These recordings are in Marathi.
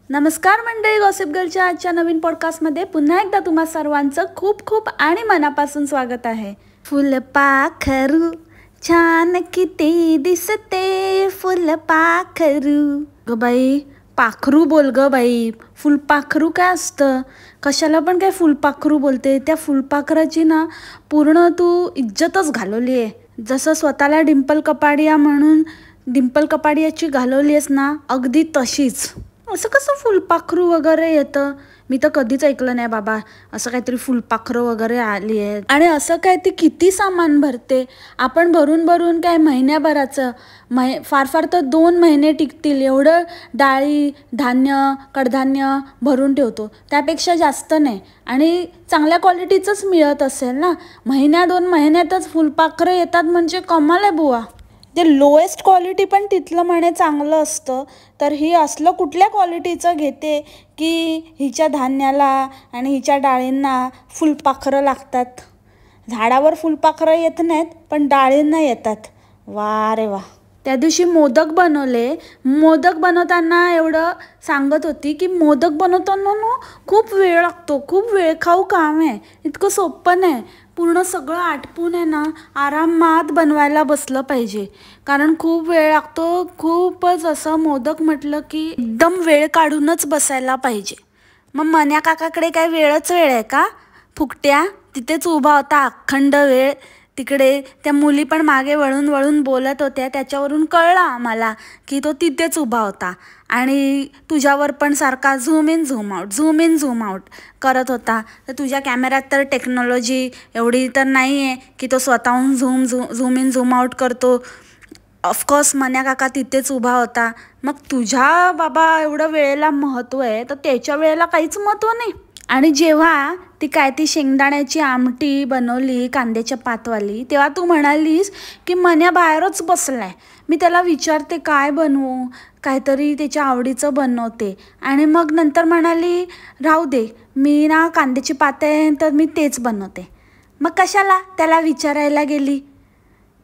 नमस्कार मंडळी, गॉसिप गर्लच्या आजच्या नवीन पॉडकास्टमध्ये पुन्हा एकदा तुम्हा सर्वांचं खूप खूप आणि मनापासून स्वागत आहे. फुलपाखरू छान किती दिसते, फुलपाखरू. ग बाई, पाखरू बोल ग बाई, फुलपाखरू काय असतं? कशाला पण काय फुलपाखरू बोलते? त्या फुलपाखराची ना पूर्ण तू इज्जतच घालवली आहे. जसं स्वतःला डिंपल कपाडिया म्हणून डिंपल कपाडियाची घालवली आहेस ना, अगदी तशीच. असं कसं फुलपाखरू वगैरे येतं? मी तर कधीच ऐकलं नाही बाबा असं काहीतरी फुलपाखरं वगैरे आली आहेत. आणि असं काय ती किती सामान भरते? आपण भरून भरून काय महिन्याभराचं फार फार तर 2 महिने टिकतील एवढं डाळी, धान्य, कडधान्य भरून ठेवतो. त्यापेक्षा जास्त नाही. आणि चांगल्या क्वालिटीचंच मिळत असेल ना. 1-2 महिन्यातच फुलपाखरं येतात म्हणजे कमाल आहे बुवा. ते लोएस्ट क्वालिटी पण तिथलं म्हणे चांगलं असतं, तर ही असलं कुठल्या क्वालिटीचं घेते की हिच्या धान्याला आणि हिच्या डाळींना फुलपाखरं लागतात. झाडावर फुलपाखरं येत नाहीत पण डाळींना येतात. वा रे वा. त्या दिवशी मोदक बनवले. मोदक बनवताना एवढं सांगत होती की मोदक बनवताना ना खूप वेळ लागतो, खूप वेळखाऊ काम आहे, इतकं सोपं नाही. पूर्ण सगळं आटपून आहे ना आरामात बनवायला बसलं पाहिजे, कारण खूप वेळ लागतो. खूपच असं मोदक म्हटलं की एकदम वेळ काढूनच बसायला पाहिजे. मग मन्या काकाकडे काय वेळ आहे का? फुकट्या तिथेच उभा होता अखंड वेळ. तिकडे त्या मुली पण मागे वळून वळून बोलत होत्या. त्याच्यावरून कळलं आम्हाला की तो तिथेच उभा होता आणि तुझ्यावर पण सारखा झूम इन झूम आउट करत होता. तर तुझ्या कॅमेऱ्यात तर टेक्नॉलॉजी एवढी तर नाही आहे की तो स्वतःहून झूम इन झूम आउट करतो. ऑफकोर्स मन्या काका तिथेच उभा होता. मग तुझ्या बाबा एवढं वेळेला महत्त्व आहे, तर त्याच्या वेळेला काहीच महत्त्व नाही. आणि जेव्हा ती शेंगदाण्याची आमटी बनवली कांद्याच्या पातवाली, तेव्हा तू म्हणालीस की मन्या बाहेरच बसलाय, मी त्याला विचारते काय बनवू, काहीतरी त्याच्या आवडीचं बनवते. आणि मग नंतर म्हणाली राहू दे, मी ना कांद्याची पात आहे तर मी तेच बनवते. मग कशाला त्याला विचारायला गेली?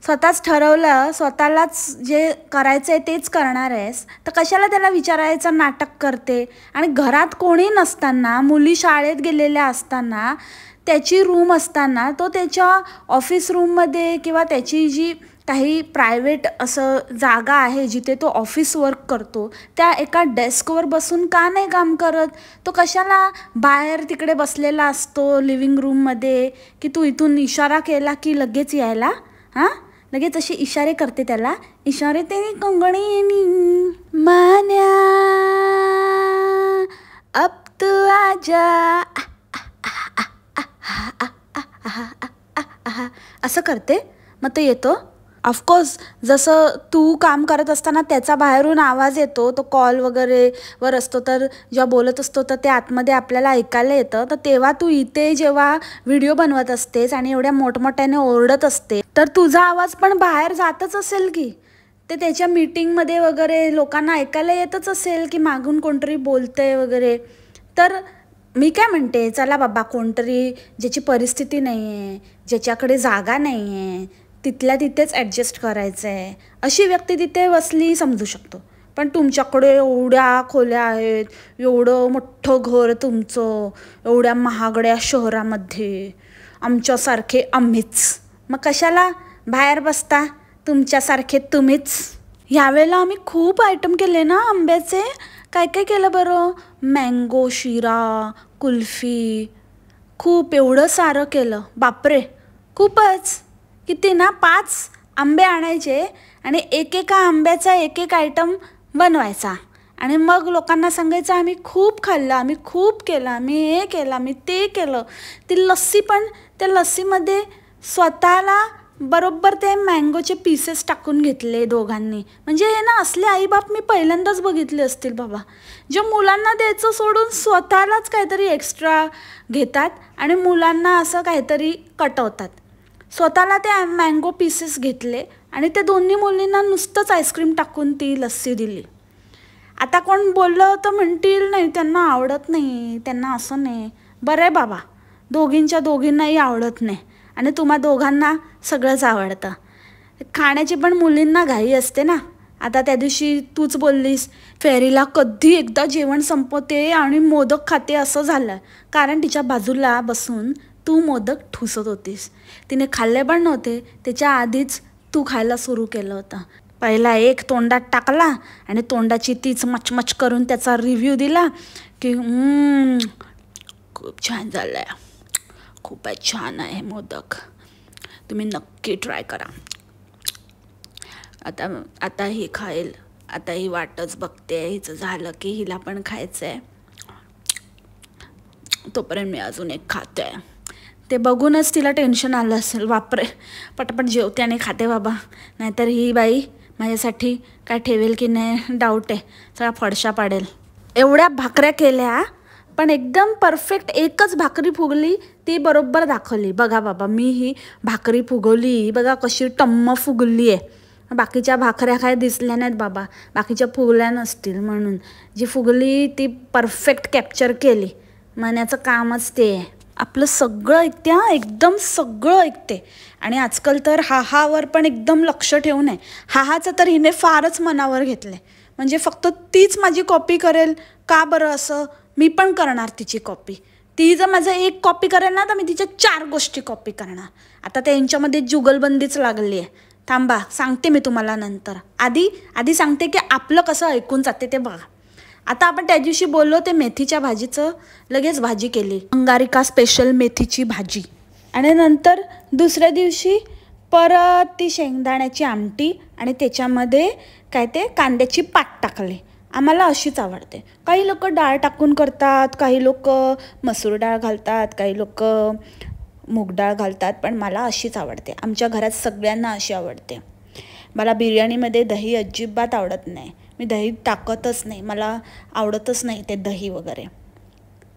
स्वतःच ठरवलं, स्वतःलाच जे करायचं आहे तेच करणार आहेस, तर कशाला त्याला विचारायचं नाटक करते? आणि घरात कोणी नसताना, मुली शाळेत गेलेल्या असताना, त्याची रूम असताना तो त्याच्या ऑफिस रूममध्ये किंवा त्याची जी काही प्रायव्हेट असं जागा आहे जिथे तो ऑफिस वर्क करतो, त्या एका डेस्कवर बसून का नाही काम करत? तो कशाला बाहेर तिकडे बसलेला असतो लिव्हिंग रूममध्ये की तू इथून इशारा केला की लगेच यायला? हां, लगेच असे इशारे करते त्याला. इशारे ते कंगणी मान्या अब तू आजा असं करते. मग तो येतो. ऑफकोर्स जसं तू काम करत असताना त्याचा बाहेरून आवाज येतो, तो कॉल वगैरे वर असतो, तर जेव्हा बोलत असतो तर ते आतमध्ये आपल्याला ऐकायला येतं. तर तेव्हा तू इथे जेव्हा व्हिडिओ बनवत असतेस आणि एवढ्या मोठमोठ्याने ओरडत असते, तर तुझा आवाज पण बाहेर जातच असेल की. ते त्याच्या मीटिंगमध्ये वगैरे लोकांना ऐकायला येतच असेल की मागून कोणतरी बोलतंय वगैरे. तर मी काय म्हणते, चला बाबा, कोणतरी ज्याची परिस्थिती नाही आहे, ज्याच्याकडे जागा नाही आहे, तिथल्या तिथेच ॲडजस्ट करायचं आहे, अशी व्यक्ती तिथे बसली समजू शकतो. पण तुमच्याकडे एवढ्या खोल्या आहेत, एवढं मोठं घर तुमचं, एवढ्या महागड्या शहरामध्ये, आमच्यासारखे आम्हीच, मग कशाला बाहेर बसता तुमच्यासारखे तुम्हीच? ह्यावेळेला आम्ही खूप आयटम केले ना आंब्याचे. काय काय केलं बरं? मँगो शिरा, कुल्फी, खूप एवढं सारं केलं. बापरे, खूपच. किती ना, 5 आंबे आणायचे आणि एकेका आंब्याचा एक आयटम बनवायचा आणि मग लोकांना सांगायचं आम्ही खूप खाल्लं, आम्ही खूप केलं, आम्ही हे केलं, आम्ही ते केलं. ती लस्सी पण, त्या लस्सीमध्ये स्वतःला बरोबर ते मँगोचे पीसेस टाकून घेतले दोघांनी. म्हणजे हे ना असले आईबाप मी पहिल्यांदाच बघितले असतील बाबा, जे मुलांना द्यायचं सोडून स्वतःलाच काहीतरी एक्स्ट्रा घेतात आणि मुलांना असं काहीतरी कटवतात. स्वतःला ते मँगो पीसेस घेतले आणि ते दोन्ही मुलींना नुसतंच आईस्क्रीम टाकून ती लस्सी दिली. आता कोण बोललं तर म्हणतील नाही त्यांना आवडत नाही, त्यांना असं नाही. बरं आहे बाबा, दोघींनाही आवडत नाही आणि तुम्हा दोघांना सगळंच आवडतं. खाण्याची पण मुलींना घाई असते ना. आता त्या दिवशी तूच बोललीस फेरीला कधी एकदा जेवण संपवते आणि मोदक खाते असं झालं, कारण तिच्या बाजूला बसून तू मोदक ठुसत होतीस. तिने खाल्ले पण नव्हते, त्याच्या आधीच तू खायला सुरू केलं होतं. पहिला एक तोंडात टाकला आणि तोंडाची तीच मचमच करून त्याचा रिव्ह्यू दिला की खूप छान झालं आहे, खूपच छान आहे मोदक, तुम्ही नक्की ट्राय करा. आता ही खाईल, आता ही वाटच बघते हिचं झालं की हिला पण खायचं आहे. तोपर्यंत मी अजून एक खाते आहे. ते बघूनच तिला टेन्शन आलं असेल, बापरे पटपट जेवते आणि खाते बाबा, नाहीतर ही बाई माझ्यासाठी काय ठेवेल की नाही डाऊट आहे, सगळा फडशा पाडेल. एवढ्या भाकऱ्या केल्या पण एकदम परफेक्ट एकच भाकरी फुगली, ती बरोबर दाखवली. बघा बाबा, मी ही भाकरी फुगवली बघा कशी टम्म फुगली आहे. बाकीच्या भाकऱ्या काय दिसल्या नाहीत बाबा, बाकीच्या फुगल्या नसतील, म्हणून जी फुगली ती परफेक्ट कॅप्चर केली. म्हणायचं कामच ते आहे. आपलं सगळं ऐकते, एकदम सगळं ऐकते. आणि आजकाल तर हाहावर पण एकदम लक्ष ठेवून आहे. हाहाचं तर हिने फारच मनावर घेतलं, म्हणजे फक्त तीच माझी कॉपी करेल का बरं असं, मी पण करणार तिची कॉपी. ती जर माझं एक कॉपी करेल ना तर मी तिच्या 4 गोष्टी कॉपी करणार. आता त्यांच्यामध्ये जुगलबंदीच लागली आहे. थांबा, सांगते मी तुम्हाला नंतर. आधी सांगते की आपलं कसं ऐकून जाते ते बघा. आता आपण त्या दिवशी बोललो ते मेथीच्या भाजीचं, लगेच भाजी केली, अंगारिका स्पेशल मेथीची भाजी. आणि नंतर दुसऱ्या दिवशी परत ती शेंगदाण्याची आमटी आणि त्याच्यामध्ये काय ते कांद्याची पात टाकली. आम्हाला अशीच आवडते. काही लोक डाळ टाकून करतात, काही लोक मसूर डाळ घालतात, काही लोक मूग डाळ घालतात, पण मला अशीच आवडते. आमच्या घरात सगळ्यांना अशी आवडते. मला बिर्याणीमध्ये दही अजिबात आवडत नाही, मी दही टाकतच नाही, मला आवडतच नाही ते दही वगैरे.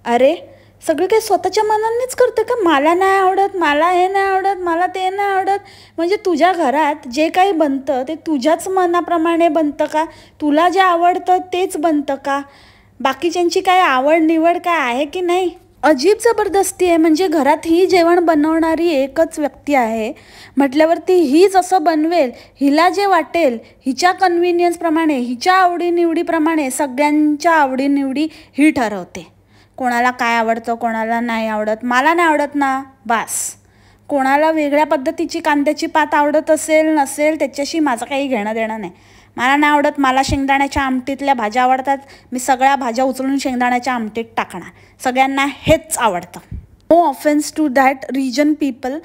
अरे सगळं काही स्वतःच्या मनानेच करते का, मला नाही आवडत, मला हे नाही आवडत, मला ते नाही आवडत. म्हणजे तुझ्या घरात जे काही बनतं ते तुझ्याच मनाप्रमाणे बनतं का, तुला जे आवडतं तेच बनतं का, बाकीच्यांची काय आवड निवड काय आहे की नाही. अजीब जबरदस्ती आहे. म्हणजे घरात ही जेवण बनवणारी एकच व्यक्ती आहे म्हटल्यावरती हीच असं बनवेल, हिला जे वाटेल हिच्या कन्व्हिनियन्सप्रमाणे, हिच्या आवडीनिवडीप्रमाणे सगळ्यांच्या आवडीनिवडी ही ठरवते. कोणाला काय आवडतं, कोणाला नाही आवडत. मला नाही आवडत ना, बास. कोणाला वेगळ्या पद्धतीची कांद्याची पात आवडत असेल नसेल त्याच्याशी माझं काही घेणं देणं नाही. मला नाही आवडत, मला शेंगदाण्याच्या आमटीतल्या भाज्या आवडतात, मी सगळ्या भाज्या उचलून शेंगदाण्याच्या आमटीत टाकणार. सगळ्यांना हेच आवडतं. No offence to that region people.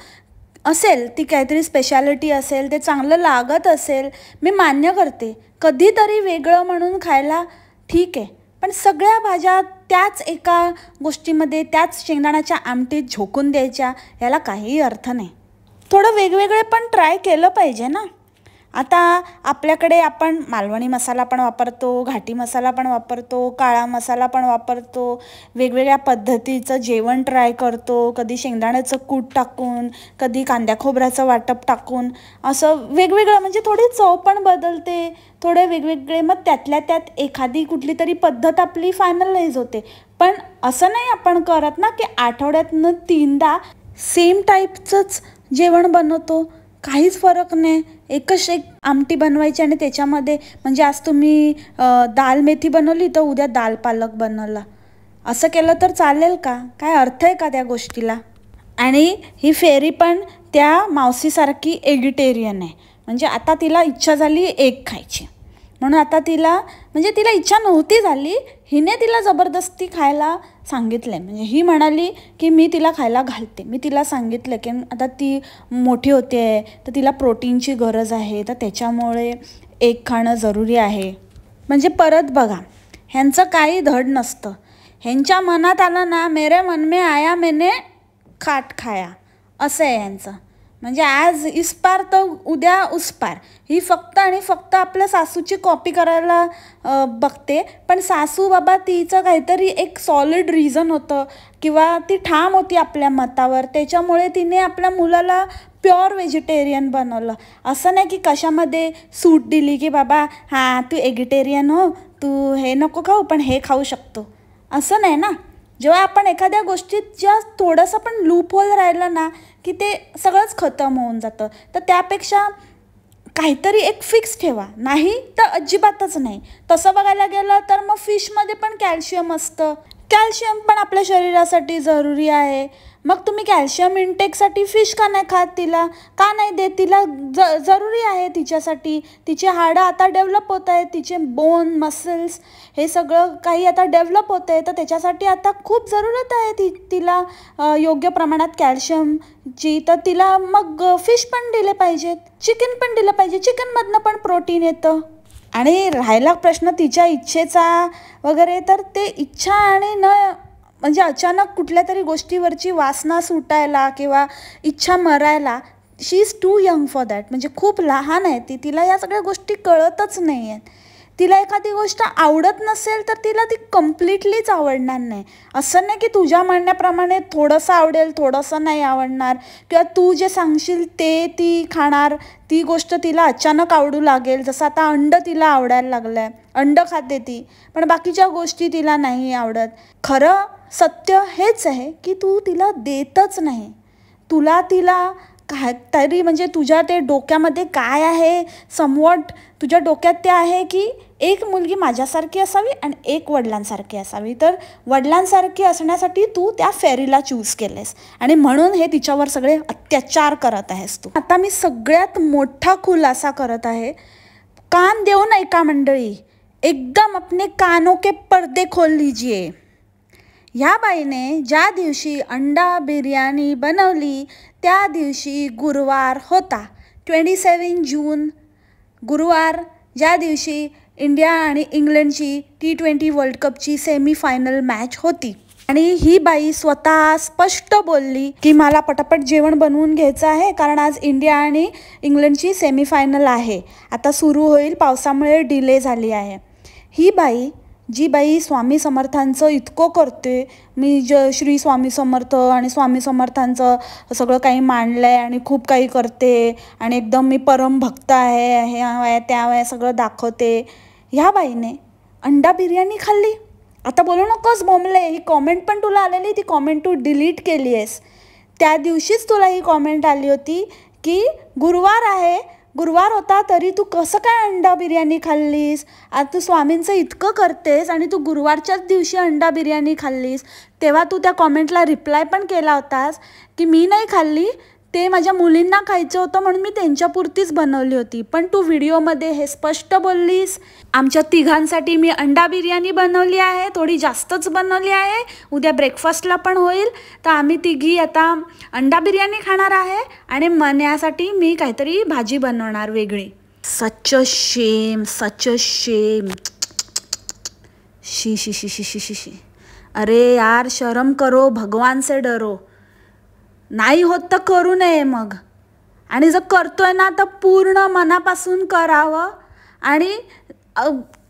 असेल ती काहीतरी स्पेशालिटी असेल, ते चांगलं लागत असेल, मी मान्य करते. कधीतरी वेगळं म्हणून खायला ठीक आहे, पण सगळ्या भाज्या त्याच एका गोष्टीमध्ये, त्याच शेंगदाण्याच्या आमटीत झोकून द्यायच्या, याला काही अर्थ नाही. थोडं वेगवेगळे पण ट्राय केलं पाहिजे ना. आता आपल्याकडे आपण मालवणी मसाला पण वापरतो, घाटी मसाला पण वापरतो, काळा मसाला पण वापरतो, वेगवेगळ्या पद्धतीचं जेवण ट्राय करतो, कधी शेंगदाण्याचं कूट टाकून, कधी कांद्या खोबऱ्याचं वाटप टाकून, असं वेगवेगळं. म्हणजे थोडी चव पण बदलते, थोडे वेगवेगळे. मग त्यातल्या त्यात एखादी कुठली तरी पद्धत आपली फायनलाइज होते. पण असं नाही आपण करत ना की आठवड्यातनं 3दा सेम टाईपचंच जेवण बनवतो, काहीच फरक नाही. एकच एक आमटी बनवायची आणि त्याच्यामध्ये, म्हणजे आज तुम्ही दाल मेथी बनवली तर उद्या दाल पालक बनवला, असं केलं तर चालेल का, काय अर्थ आहे का त्या गोष्टीला. आणि ही फेरी पण त्या मावशीसारखी एगिटेरियन आहे. म्हणजे आता तिला इच्छा झाली एग खायची, म्हणून आता तिला, म्हणजे तिला इच्छा नव्हती झाली, हिने तिला जबरदस्ती खायला सांगितलं आहे. म्हणजे ही म्हणाली की मी तिला खायला घालते. मी तिला सांगितलं की आता ती मोठी होते आहे तर तिला प्रोटीनची गरज आहे, तर त्याच्यामुळे एग खाणं जरुरी आहे. म्हणजे परत बघा, ह्यांचं काही धड नसतं. ह्यांच्या मनात आलं ना, मेरे मन में आया मैंने खाट खाया, असं आहे यांचं. म्हणजे आज इस पार तर उद्या उस पार. ही फक्त आणि फक्त आपल्या सासूची कॉपी करायला बघते. पण सासू बाबा तिचं काहीतरी एक सॉलिड रिझन होतं किंवा ती ठाम होती आपल्या मतावर, त्याच्यामुळे तिने आपल्या मुलाला प्युअर व्हेजिटेरियन बनवलं. असं नाही की कशामध्ये सूट दिली की बाबा हां तू एगिटेरियन हो, तू हे नको खाऊ पण हे खाऊ शकतो, असं नाही ना. जेव्हा आपण एखाद्या गोष्टीत ज्या थोडंसं पण लूप होल राहिलं ना की ते सगळंच खतम होऊन जातं. तर त्यापेक्षा काहीतरी एक फिक्स ठेवा, नाही तर अजिबातच नाही. तसं बघायला गेलं तर मग फिशमध्ये पण कॅल्शियम असतं. कॅल्शियम पण आपल्या शरीरासाठी जरुरी आहे. मग तुम्ही कॅल्शियम इंटेकसाठी फिश का नाही खात? तिला का नाही देत? तिला जरुरी आहे तिच्यासाठी. तिचे हाडं आता डेव्हलप होत आहेत, तिचे बोन मसल्स हे सगळं काही आता डेव्हलप होत आहे. तर त्याच्यासाठी आता खूप जरूरत आहे तिला योग्य प्रमाणात कॅल्शियमची. तर तिला मग फिश पण दिले पाहिजेत, चिकन पण दिलं पाहिजे. चिकनमधनं पण प्रोटीन येतं. आणि राहिला प्रश्न तिच्या इच्छेचा वगैरे, तर ते इच्छा आणि न म्हणजे अचानक कुठल्या तरी गोष्टीवरची वासना सुटायला किंवा इच्छा मरायला, she is too young for that. म्हणजे खूप लहान आहे ती, तिला या सगळ्या गोष्टी कळतच नाही आहेत. तिला एखादी गोष्ट आवडत नसेल तर तिला ती कम्प्लिटलीच आवडणार नाही. असं नाही की तुझ्या म्हणण्याप्रमाणे थोडंसं आवडेल थोडंसं नाही आवडणार, किंवा तू जे सांगशील ते ती खाणार, ती गोष्ट तिला अचानक आवडू लागेल. जसं आता अंड तिला आवडायला लागलं आहे, अंड खाते ती, पण बाकीच्या गोष्टी तिला नाही आवडत. खरं सत्य हेच आहे की तू तिला देतच नाही. तिला तरी म्हणजे तुझ्या ते डोक्यामध्ये काय आहे, समवॉट तुझ्या डोक्यात ते आहे की एक मुलगी माझ्यासारखी असावी आणि एक वडिलांसारखी असावी. तर वडिलांसारखी असण्यासाठी तू त्या फेरीला चूज केलेस आणि म्हणून हे तिच्यावर सगळे अत्याचार करत आहेस तू. आता मी सगळ्यात मोठा खुलासा करत आहे. कान देऊन ऐका मंडळी, एकदम अपने कानों के पर्दे खोल लीजिए. ह्या बाईने ज्या दिवशी अंडा बिर्याणी बनवली त्या दिवशी गुरुवार होता, 27 जून गुरुवार, ज्या दिवशी इंडिया आणि इंग्लंडची T20 वर्ल्ड कपची सेमीफायनल मॅच होती. आणि ही बाई स्वतः स्पष्ट बोलली की मला पटापट जेवण बनवून घ्यायचं आहे, कारण आज इंडिया आणि इंग्लंडची सेमीफायनल आहे, आता सुरू होईल, पावसामुळे डिले झाली आहे. ही बाई, जी बाई स्वामी समर्थांचं इतकं करते, मी श्री स्वामी समर्थ आणि स्वामी समर्थांचं सगळं काही मांडलं आहे आणि खूप काही करते आणि एकदम मी परम भक्त आहे, हे आहे त्या आहे सगळं दाखवते. ह्या बाईने अंडा बिर्याणी खाल्ली. आता बोलू नकोस बोंबले, ही कॉमेंट पण तुला आलेली, ती कॉमेंट तू डिलीट केली आहेस. त्या दिवशीच तुला ही कॉमेंट आली होती की गुरुवार आहे, गुरुवार होता तरी तू कसं काय अंडा बिर्याणी खाल्लीस? आज तू स्वामींचं इतकं करतेस आणि तू गुरुवारच्याच दिवशी अंडा बिर्याणी खाल्लीस. तेव्हा तू त्या कॉमेंटला रिप्लाय पण केला होतास की मी नाही खाल्ली, ते माझ्या मुलींना खायचं होतं म्हणून मी त्यांच्यापुरतीच बनवली होती. पण तू व्हिडिओमध्ये हे स्पष्ट बोललीस, आमच्या तिघांसाठी मी अंडा बिर्याणी बनवली आहे, थोडी जास्तच बनवली आहे, उद्या ब्रेकफास्टला पण होईल, तर आम्ही तिघी आता अंडा बिर्याणी खाणार आहे आणि मण्यासाठी मी काहीतरी भाजी बनवणार वेगळी. सच a shame, such a shame. शी शी शी शी शी शी शी. अरे यार, शर्म करो, भगवान से डरो. नाही होत तर करू नये मग, आणि जर करतोय ना तर पूर्ण मनापासून करावं. आणि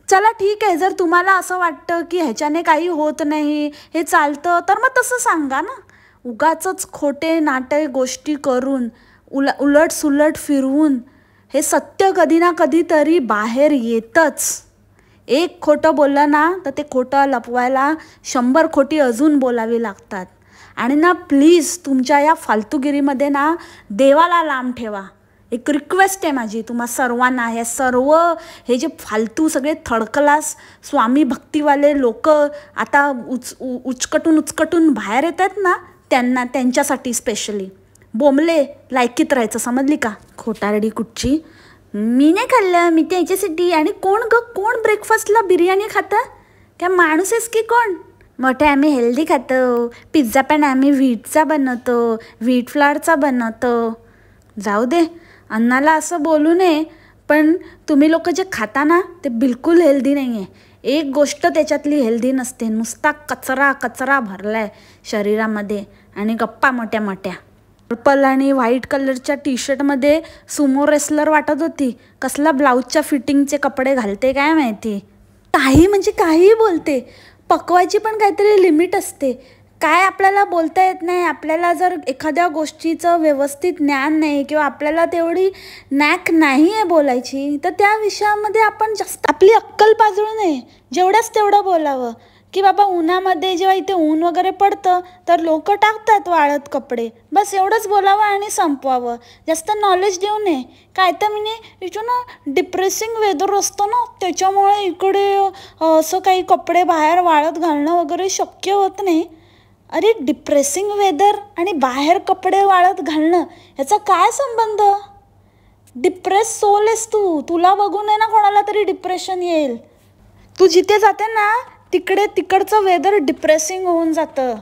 चला ठीक आहे, जर तुम्हाला असं वाटतं की ह्याच्याने काही होत नाही, हे चालतं, तर मग तसं सांगा ना. उगाचच खोटे नाटे गोष्टी करून उलट सुलट फिरवून हे सत्य कधी ना कधीतरी बाहेर येतच. एक खोटं बोललं ना तर ते खोटं लपवायला 100 खोटी अजून बोलावी लागतात. आणि ना प्लीज तुमच्या या फालतूगिरीमध्ये ना देवाला लांब ठेवा. एक रिक्वेस्ट आहे माझी तुम्हा सर्वांना. हे सर्व हे जे फालतू सगळे थर्ड क्लास स्वामी भक्तीवाले लोक आता उचकटून बाहेर येत आहेत ना, त्यांच्यासाठी स्पेशली बोंबले लायकीत राहायचं, समजली का? खोटारडी कुठची. मी नाही खाल्लं, मी त्याच्यासाठी. आणि कोण ब्रेकफास्टला बिर्याणी खातं? काय माणूस आहेस की कोण? मोठे आम्ही हेल्दी खातो, पिझ्झा पण आम्ही व्हीटचा बनवतो, व्हीट फ्लॉरचा बनवतो. जाऊ दे, अन्नाला असं बोलू नये, पण तुम्ही लोक जे खाता ना ते बिलकुल हेल्दी नाही आहे. एक गोष्ट त्याच्यातली हेल्दी नसते, नुसता कचरा भरलाय शरीरामध्ये आणि गप्पा मोठ्या मोठ्या. पर्पल आणि व्हाईट कलरच्या टी शर्टमध्ये सुमो रेसलर वाटत होती. कसला ब्लाऊजच्या फिटिंगचे कपडे घालते काय माहिती. काही म्हणजे काहीही बोलते. पकवायची पण काहीतरी लिमिट असते. काय आपल्याला बोलता येत नाही. आपल्याला जर एखाद्या गोष्टीचं व्यवस्थित ज्ञान नाही किंवा आपल्याला तेवढी नॅक नाही आहे बोलायची, तर त्या विषयामध्ये आपण जास्त आपली अक्कल पाजळू नये. जेवढंच तेवढं बोलावं. की बाबा उन्हामध्ये जेव्हा इथे ऊन वगैरे पडतं तर लोक टाकतात वाळत कपडे, बस एवढंच बोलावं आणि संपवावं, जास्त नॉलेज देऊ नये. काय तर मी इथं ना डिप्रेसिंग वेदर असतं ना, त्याच्यामुळे इकडे असं काही कपडे बाहेर वाळत घालणं वगैरे शक्य होत नाही. अरे डिप्रेसिंग वेदर आणि बाहेर कपडे वाळत घालणं याचा काय संबंध? डिप्रेस सोल आहेस तू, तुला बघून आहे ना कोणाला तरी डिप्रेशन येईल. तू जिथे जाते ना तिकडे तिकडचं वेदर डिप्रेसिंग होऊन जातं.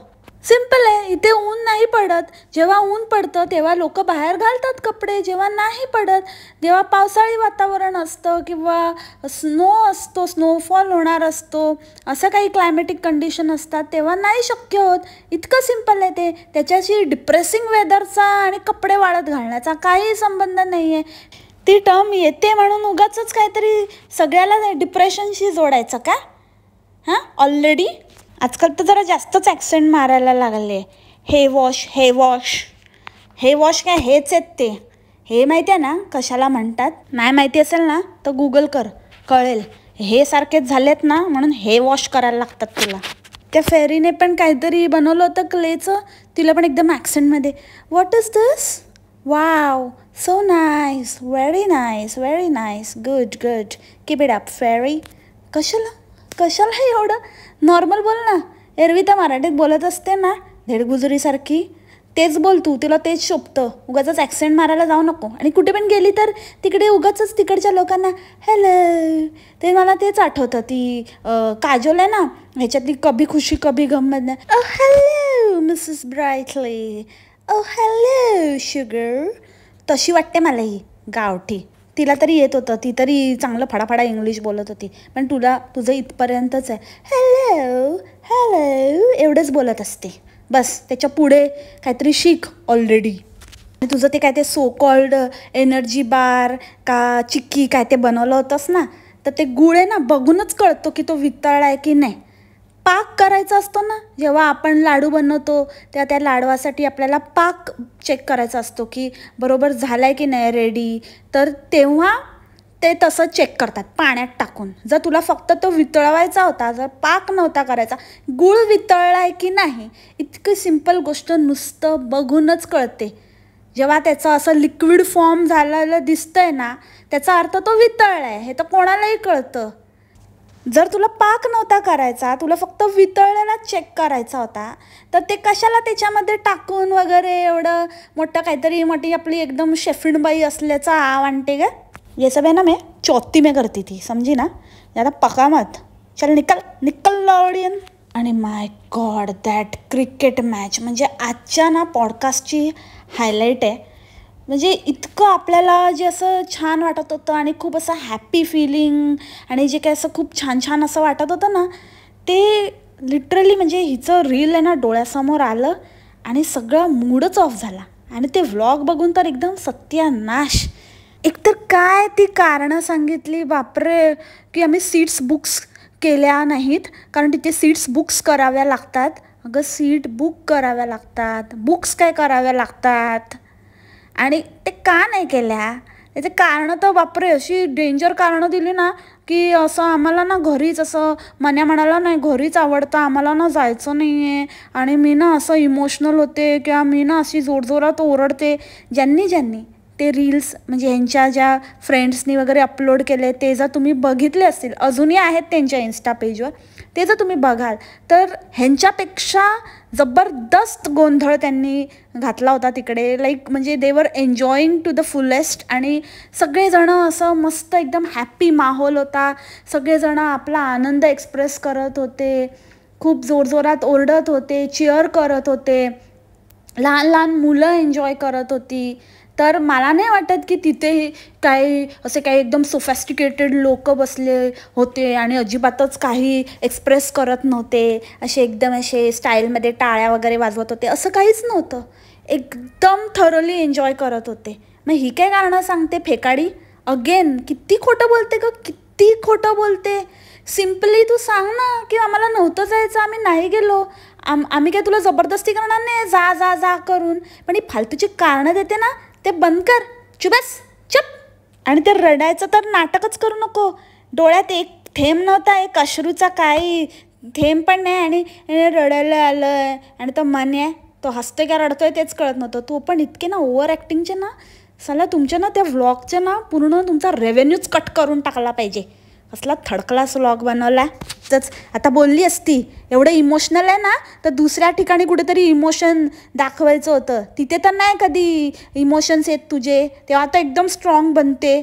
सिम्पल आहे, इथे ऊन नाही पडत, जेव्हा ऊन पडतं तेव्हा लोक बाहेर घालतात कपडे, जेव्हा नाही पडत, जेव्हा पावसाळी वातावरण असतं किंवा स्नो असतो, स्नोफॉल होणार असतो, असं काही क्लायमॅटिक कंडिशन असतात तेव्हा नाही शक्य होत. इतकं सिम्पल आहे ते. त्याच्याशी डिप्रेसिंग वेदरचा आणि कपडे वाळत घालण्याचा काही संबंध नाही आहे. ती टर्म येते म्हणून उगाचच काहीतरी सगळ्याला डिप्रेशनशी जोडायचं का? हां, ऑलरेडी आजकाल तर जरा जास्तच ॲक्सेंट मारायला लागले. हे वॉश, हे वॉश, हे वॉश काय हेच आहेत ते. हे माहिती आहे ना कशाला म्हणतात? नाही माहिती असेल ना तर गूगल कर, कळेल. हे सारखेच झालेत ना म्हणून हे वॉश करायला लागतात तुला. त्या फेरीने पण काहीतरी बनवलं होतं क्लेचं, तिला पण एकदम ॲक्सेंटमध्ये, what is this? Wow, so nice, very nice, very nice, good good, keep it up फेरी. कशाला एवढं नॉर्मल बोल ना. एरवी तर मराठीत बोलत असते ना धेडगुजरीसारखी, तेच बोल तू, तुला तेच शोभतं. उगाचच ॲक्सेंट मारायला जाऊ नको. आणि कुठे पण गेली तर तिकडे उगाचच तिकडच्या लोकांना हॅलो, ते मला तेच आठवतं. ती काजोल आहे ना ह्याच्यातली कभी खुशी कभी गममध्ये, ओ हॅलो मिसेस ब्राईटली, ओ हॅलो शुगर, तशी वाटते मला ही गावठी. तिला तरी येत होतं, ती तरी चांगलं फडाफडा इंग्लिश बोलत होती. पण तुझं इथपर्यंतच आहे, हॅलो हॅलो एवढंच बोलत असते. बस त्याच्या पुढे काहीतरी शिक ऑलरेडी. आणि तुझं ते काय ते सो कॉल्ड एनर्जी बार का चिक्की काय ते बनवलं होतंस ना, तर ते गुळ आहे ना बघूनच कळतो की तो वितळला आहे की नाही. पाक करायचा असतो ना, जेव्हा आपण लाडू बनवतो तेव्हा त्या लाडवासाठी आपल्याला पाक चेक करायचा असतो की बरोबर झाला आहे की नाही रेडी. तर तेव्हा ते तसं चेक करतात पाण्यात टाकून. जर तुला फक्त तो वितळवायचा होता, जर पाक नव्हता करायचा, गूळ वितळला आहे की नाही, इतकी सिंपल गोष्ट नुसतं बघूनच कळते. जेव्हा त्याचं असं लिक्विड फॉर्म झालेलं दिसतंय ना, त्याचा अर्थ तो वितळला आहे, हे तर कोणालाही कळतं. जर तुला पाक नव्हता करायचा, तुला फक्त वितळलेला चेक करायचा होता, तर ते कशाला त्याच्यामध्ये टाकून वगैरे एवढं मोठं काहीतरी मोठी आपली एकदम शेफिणबाई असल्याचा आव आणते ग. ये सब है ना मैं चौथी में करती थी, समझी ना, ज़्यादा पका मत, चल निकल निकल ऑडियन. आणि माय गॉड दॅट क्रिकेट मॅच म्हणजे आजच्या ना पॉडकास्टची हायलाईट आहे. म्हणजे इतकं आपल्याला जे असं छान वाटत होतं आणि खूप असं हॅपी फिलिंग आणि जे काय असं खूप छान असं वाटत होतं ना, ते लिटरली म्हणजे हिचं रील आहे ना डोळ्यासमोर आलं आणि सगळा मूडच ऑफ झाला. आणि ते व्लॉग बघून तर एकदम सत्यानाश. एकतर काय ती कारणं सांगितली बापरे, की आम्ही सीट्स बुक्स केल्या नाहीत कारण तिथे सीट्स बुक्स कराव्या लागतात. अगं सीट बुक कराव्या लागतात, बुक्स काय कराव्या लागतात, आणि ते का नाही केल्या त्याचे कारणं तर बापरे अशी डेंजर कारणं दिली ना, की असं आम्हाला ना घरीच असं मन्या म्हणाला नाही घरीच आवडतं, आम्हाला ना जायचं नाही आहे. आणि मी ना असं इमोशनल होते किंवा मी ना अशी जोरजोरात ओरडते. ज्यांनी ते रील्स म्हणजे ह्यांच्या ज्या फ्रेंड्सनी वगैरे अपलोड केले ते जर तुम्ही बघितले असतील, अजूनही आहेत त्यांच्या इन्स्टा पेजवर, ते जर तुम्ही बघाल तर ह्यांच्यापेक्षा जबरदस्त गोंधळ त्यांनी घातला होता तिकडे. लाईक म्हणजे दे वर एन्जॉईंग टू द फुलेस्ट. आणि सगळेजणं असं मस्त एकदम हॅप्पी माहोल होता, सगळेजणं आपला आनंद एक्सप्रेस करत होते, खूप जोरजोरात ओरडत होते, चिअर करत होते, लहान मुलं एन्जॉय करत होती. तर मला नाही वाटत की तिथे काही एकदम सोफॅस्टिकेटेड लोक बसले होते आणि अजिबातच काही एक्सप्रेस करत नव्हते, असे एकदम असे स्टाईलमध्ये टाळ्या वगैरे वाजवत होते, असं काहीच नव्हतं. एकदम थरोली एन्जॉय करत होते. मग ही काय कारणं सांगते फेकाडी. अगेन किती खोटं बोलते ग, किती खोटं बोलते. सिम्पली तू सांग ना की आम्हाला नव्हतं जायचं, आम्ही नाही गेलो, आम्ही काय तुला जबरदस्ती करणार नाही जा जा जा करून. पण ही फालतूची कारणं देते ना, ते बंद कर, चुबस चप. आणि ते रडायचं तर नाटकच करू नको. डोळ्यात एक थेंब नव्हता, एक अश्रूचा काही थेंब पण नाही. आणि रडायला आलं आहे आणि तो मन आहे तो हसतोय का रडतोय तेच कळत नव्हतं. तो पण इतके ना ओव्हर ॲक्टिंगचे ना साला तुमच्या ना त्या व्लॉगचे ना पूर्ण तुमचा रेव्हेन्यूच कट करून टाकला पाहिजे. कसला थर्ड क्लास व्लॉग बनवला. तच आता बोलली असती एवढं इमोशनल आहे ना तर दुसऱ्या ठिकाणी कुठेतरी इमोशन दाखवायचं होतं. तिथे तर नाही कधी इमोशन्स येत तुझे, तेव्हा तर एकदम स्ट्रॉंग बनते.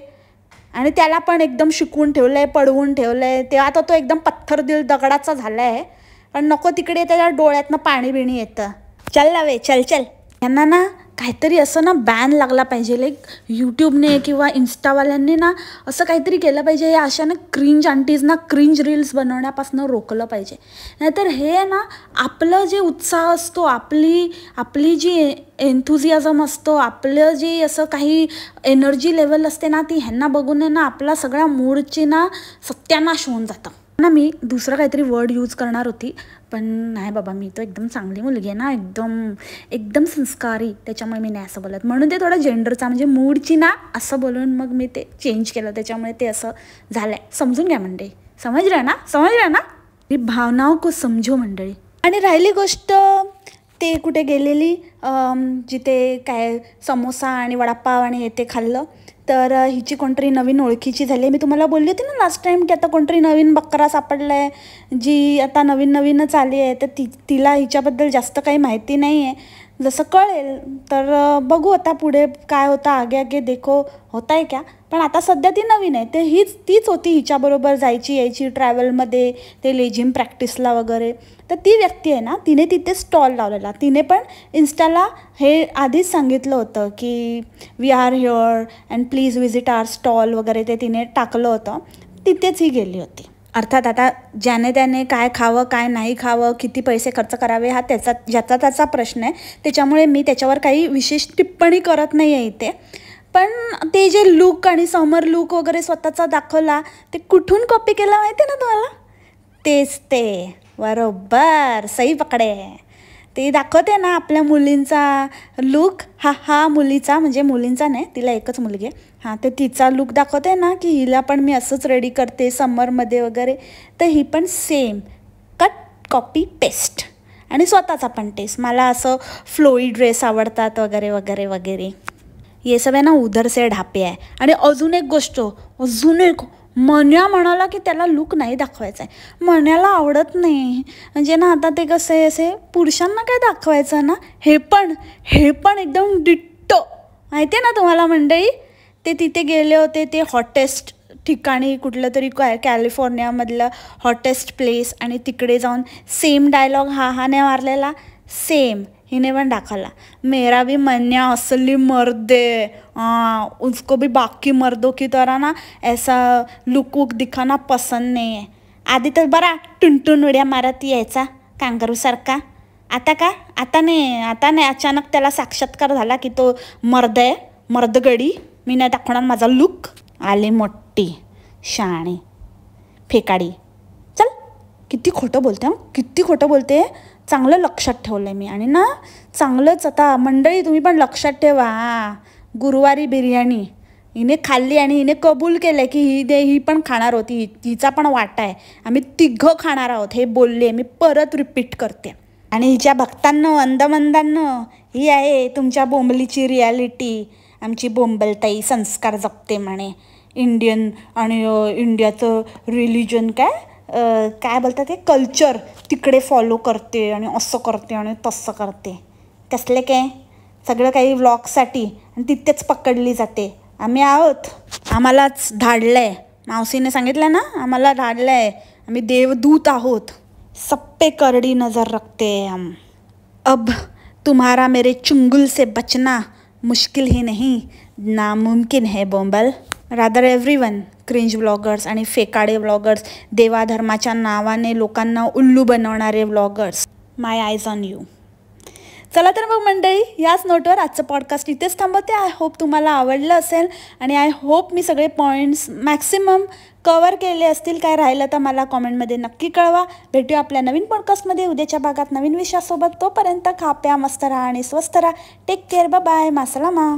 आणि त्याला पण एकदम शिकवून ठेवलं आहे, पडवून ठेवलं आहे. तेव्हा तर तो एकदम पत्थर दिल दगडाचा झाला आहे. पण नको तिकडे त्याच्या डोळ्यातनं पाणी बिणी येतं. चल लावे चल चल. यांना ना काहीतरी असं ना बॅन लागला पाहिजे. लाईक यूट्यूबने किंवा इन्स्टावाल्यांनी ना असं काहीतरी केलं पाहिजे. या अशा ना क्रिंज आंटीजना क्रिंज रील्स बनवण्यापासून रोखलं पाहिजे. नाहीतर हे ना आपलं जे उत्साह असतो, आपली जी एन्थुझियाझम असतो, आपलं जे असं काही एनर्जी लेवल असते ना ती ह्यांना बघून ना आपला सगळ्या मूडची ना सत्यानाश होऊन जातं ना. मी दुसरं काहीतरी वर्ड यूज करणार होती पण नाही बाबा, मी तो एकदम चांगली मुलगी आहे ना, एकदम संस्कारी, त्याच्यामुळे मी नाही असं बोलत. म्हणून ते थोडं जेंडरचा म्हणजे मूडची ना असं बोलून मग मी ते चेंज केलं. त्याच्यामुळे ते असं झालं आहे. समजून घ्या मंडळी. समज रहा ना. ही भावनाओं को समजो मंडळी. आणि राहिली गोष्ट ते कुठे गेलेली जिथे काय समोसा आणि वडापाव आणि हे ते खाल्लं तर हिची कोणतरी नवीन ओळखीची झाली आहे. मी तुम्हाला बोलली होती ना लास्ट टाईम की आता कोणतरी नवीन बकरा सापडला आहे जी आता नवीनच आली आहे. तर तिला हिच्याबद्दल जास्त काही माहिती नाही आहे. जसं कळेल तर बघू आता पुढे काय होतं. आगे देखो होता आहे क्या. पण आता सध्या ती नवीन आहे. ते तीच होती हिच्याबरोबर जायची यायची ट्रॅव्हलमध्ये ते लेझिम प्रॅक्टिसला वगैरे. तर ती व्यक्ती आहे ना, तिने तिथे स्टॉल लावलेला. तिने पण इन्स्टाला हे आधीच सांगितलं होतं की we are here and please visit our stall वगैरे ते तिने टाकलं होतं. तिथेच ही गेली होती. अर्थात आता ज्याने त्याने काय खावं काय नाही खावं, किती पैसे खर्च करावे हा ज्याचा त्याचा प्रश्न आहे. त्याच्यामुळे मी त्याच्यावर काही विशेष टिप्पणी करत नाही आहे इथे. पण ते जे लूक आणि समर लूक वगैरे स्वतःचा दाखवला ते कुठून कॉपी केलं माहिती आहे ना तुम्हाला. तेच ते बरोबर सही पकडे. ते दाखवते ना आपल्या मुलींचा लूक. हा मुलीचा म्हणजे मुलींचा नाही, तिला एकच मुलगी आहे. हां, तर तिचा लूक दाखवते ना की हिला पण मी असंच रेडी करते समरमध्ये वगैरे. तर ही पण सेम कट कॉपी पेस्ट. आणि स्वतःचा पण टेस्ट. मला असं फ्लोई ड्रेस आवडतात वगैरे वगैरे वगैरे. हे सगळे ना उधर से ढापे आहे. आणि अजून एक मन्या म्हणाला की त्याला लूक नाही दाखवायचा आहे. मन्याला आवडत नाही. म्हणजे ना आता ते कसं आहे असे पुरुषांना काय दाखवायचं ना, हे पण एकदम डिट्टो माहिती आहे ना तुम्हाला मंडळी. ते तिथे गेले होते ते हॉटेस्ट ठिकाणी कुठलं तरी कॅलिफोर्नियामधलं हॉटेस्ट प्लेस. आणि तिकडे जाऊन सेम डायलॉग हाने मारलेला सेम हिने पण दाखवला. मेरा भी मन्या असली मर्द है, उसको भी बाकी मर्दों की तरह ना ऐसा लुक वुक दिखाना पसंद नहीं है. आधी तर बरा टुनटुन उड्या मारत यायचा कांगारूसारखा. आता नाही अचानक त्याला साक्षात्कार झाला की तो मर्द आहे, मर्दगडी. मी नाही दाखवणार माझा लुक. आली मोठी शाणी फेकाडी. चल किती खोटं बोलते. चांगलं लक्षात ठेवलं आहे मी. आणि ना चांगलंच आता मंडळी तुम्ही पण लक्षात ठेवा. गुरुवारी बिर्याणी हिने खाल्ली आणि हिने कबूल केलं की ही पण खाणार होती. हिचा पण वाटा आहे. आम्ही तिघं खाणार आहोत हे बोलले. मी परत रिपीट करते. आणि हिच्या भक्तांनो अंधमंदांनो, ही आहे तुमच्या बोंबलीची रियालिटी. आमची बोंबलताई संस्कार जपते म्हणे. इंडियन आणि इंडियाचं रिलिजन काय बोलतात ते कल्चर तिकडे फॉलो करते आणि असं करते आणि तसं करते. कसले काय सगळं काही व्लॉगसाठी आणि तिथेच पकडली जाते. आम्ही आहोत, आम्हालाच धाडलं आहे. मावशीने सांगितलं ना आम्हाला धाडलं आहे. आम्ही देवदूत आहोत. सप्पे करडी नज़र रखते हम. अब तुम्हारा मेरे चुंगल से बचना मुश्किल ही नहीं, नामुमकिन है बोंबल. रादर एव्हरीवन क्रिंज व्लॉगर्स आणि फेकाडे व्लॉगर्स, देवाधर्माच्या नावाने लोकांना उल्लू बनवणारे व्लॉगर्स. माय आयज ऑन यू. चला तर मग मंडळी, याच नोटवर आजचं पॉडकास्ट इथेच थांबवते. आय होप तुम्हाला आवडलं असेल आणि आय होप मी सगळे पॉईंट्स मॅक्सिमम कवर केले असतील. काय राहिलं तर मला कॉमेंटमध्ये नक्की कळवा. भेटूया आपल्या नवीन पॉडकास्टमध्ये उद्याच्या भागात नवीन विषयासोबत. तोपर्यंत खा प्या मस्त राहा आणि स्वस्त राहा. Take care. बाय. मासलामा.